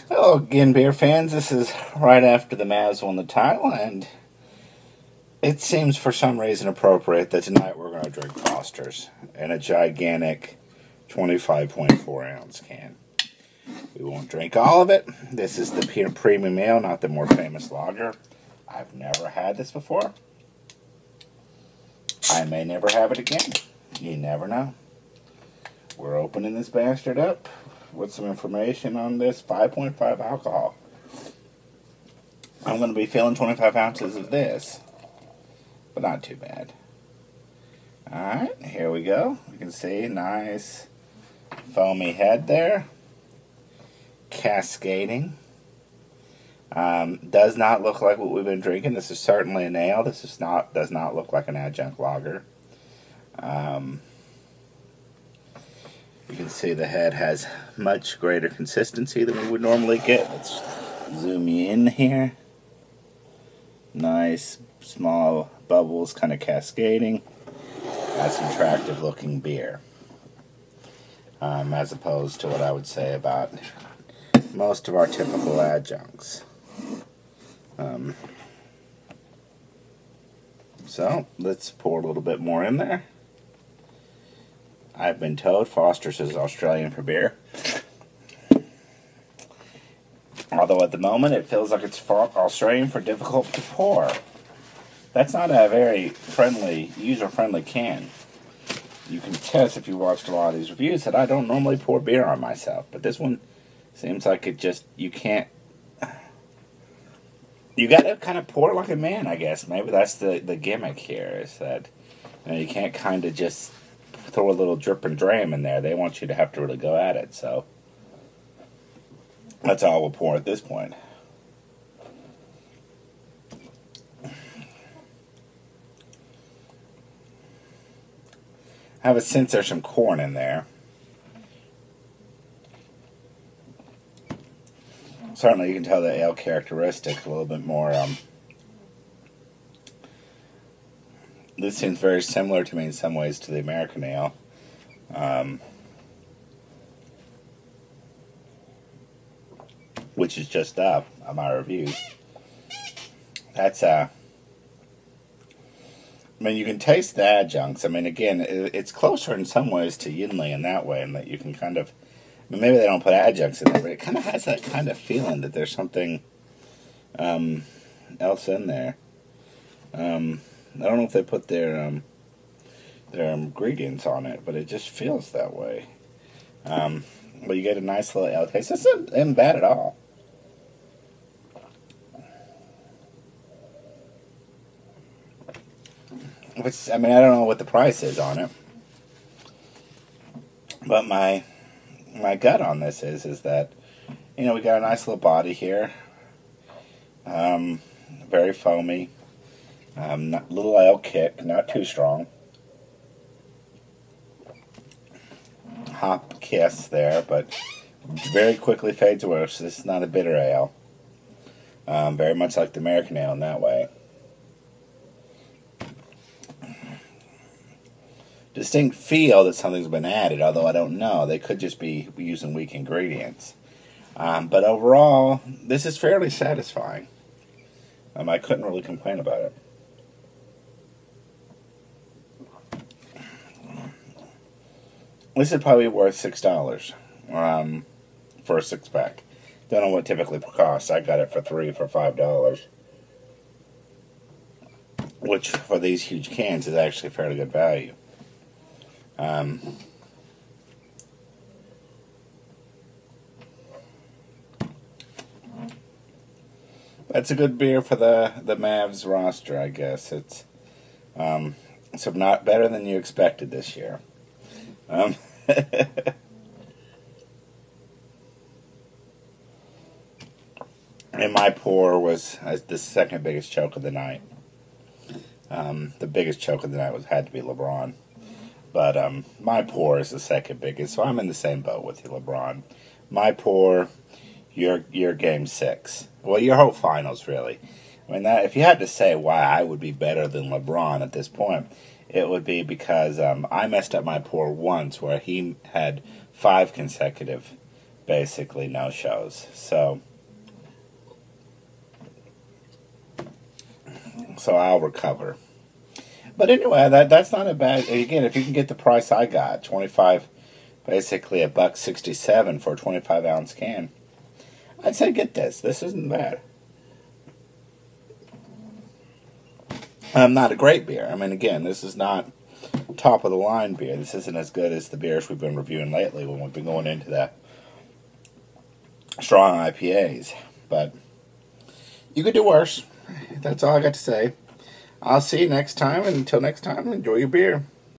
Hello again, beer fans. This is right after the Mavs won the title, and it seems for some reason appropriate that tonight we're going to drink Foster's in a gigantic 25.4 ounce can. We won't drink all of it. This is the premium ale, not the more famous lager. I've never had this before. I may never have it again. You never know. We're opening this bastard up with some information on this 5.5 alcohol. I'm going to be filling 25 ounces of this, but not too bad. Alright, here we go. You can see nice foamy head there. Cascading. Does not look like what we've been drinking. This is certainly an ale. This is does not look like an adjunct lager. You can see the head has much greater consistency than we would normally get. Let's zoom you in here. Nice small bubbles kind of cascading. That's an attractive looking beer. As opposed to what I would say about most of our typical adjuncts. So let's pour a little bit more in there. I've been told Foster's is Australian for beer. Although at the moment it feels like it's Australian for difficult to pour. That's not a very friendly, user-friendly can. You can test if you watched a lot of these reviews that I don't normally pour beer on myself. But this one seems like it just, you can't, you gotta kind of pour it like a man, I guess. Maybe that's the gimmick here, is that you can't kind of just throw a little drip and dram in there. They want you to have to really go at it, so that's all we'll pour at this point. I have a sense there's some corn in there. Certainly you can tell the ale characteristic a little bit more. This seems very similar to me in some ways to the American ale. Which is just up on my reviews. That's I mean, you can taste the adjuncts. I mean, again, it's closer in some ways to Yinli in that way, in that you can kind of, I mean, maybe they don't put adjuncts in there, but it kind of has that kind of feeling that there's something else in there. I don't know if they put their ingredients on it, but it just feels that way. But you get a nice little ale taste. This isn't bad at all. Which, I mean, I don't know what the price is on it, but my gut on this is that, you know, we got a nice little body here, very foamy, little ale kick, not too strong, hop kiss there, but very quickly fades away. So this is not a bitter ale, very much like the American ale in that way. Distinct feel that something's been added, although I don't know. They could just be using weak ingredients. But overall, this is fairly satisfying. I couldn't really complain about it. This is probably worth $6 for a 6-pack. Don't know what typically costs. I got it for $5, which for these huge cans is actually fairly good value. That's a good beer for the Mavs roster, I guess. It's so not better than you expected this year. And my pour was the second biggest choke of the night. The biggest choke of the night had to be LeBron. But my pour is the second biggest, so I'm in the same boat with you, LeBron. My pour, your game 6. Well, your whole finals, really. I mean, if you had to say why I would be better than LeBron at this point, it would be because I messed up my pour once where he had 5 consecutive basically no shows. So I'll recover. But anyway, that's not a bad. Again, if you can get the price I got, 25, basically $1.67 for a 25-ounce can, I'd say get this. This isn't bad. Not a great beer. I mean, again, this is not top of the line beer. This isn't as good as the beers we've been reviewing lately when we've been going into that strong IPAs. But you could do worse. That's all I got to say. I'll see you next time, and until next time, enjoy your beer.